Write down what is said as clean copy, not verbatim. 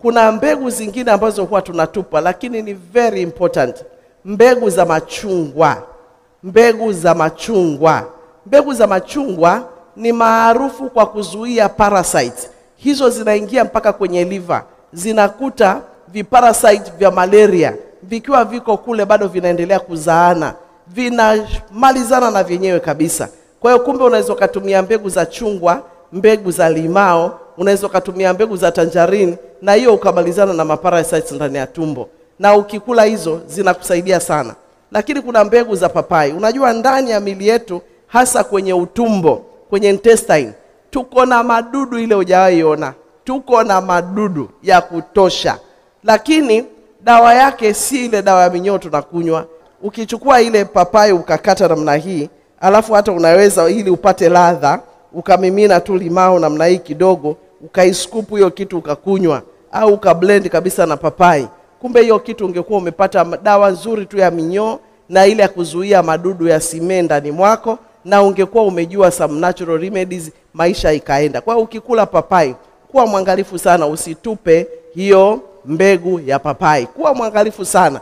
Kuna mbegu zingine ambazo huwa tunatupa, lakini ni very important. Mbegu za machungwa. Mbegu za machungwa. Mbegu za machungwa ni maarufu kwa kuzuia parasites. Hizo zinaingia mpaka kwenye liver. Zinakuta viparasite vya malaria. Vikiwa viko kule bado vinaendelea kuzaana. Vinamalizana na vyenyewe kabisa. Kwa hiyo kumbe unaweza kutumia mbegu za chungwa, mbegu za limao, unaweza kutumia mbegu za tangerine, na hiyo ukamalizana na maparasites ndani ya tumbo. Na ukikula hizo zinakusaidia sana. Lakini kuna mbegu za papai. Unajua ndani ya mili yetu, hasa kwenye utumbo, kwenye intestine, tuko na madudu ile hujawahi ona. Tuko na madudu ya kutosha. Lakini dawa yake si ile dawa ya minyoo tunakunywa. Ukichukua ile papai ukakata namna hii, alafu hata unaweza ili upate ladha, ukamimina tu limao namna hii kidogo, ukaiskupu hiyo kitu ukakunywa, au ukablend kabisa na papai. Kumbe hiyo kitu ungekuwa umepata dawa nzuri tu ya minyoo na ile ya kuzuia madudu ya simenda ndani mwako, na ungekuwa umejua some natural remedies, maisha ikaenda. Kwa hiyo ukikula papai, kuwa mwangalifu sana usitupe hiyo mbegu ya papai. Kuwa mwangalifu sana.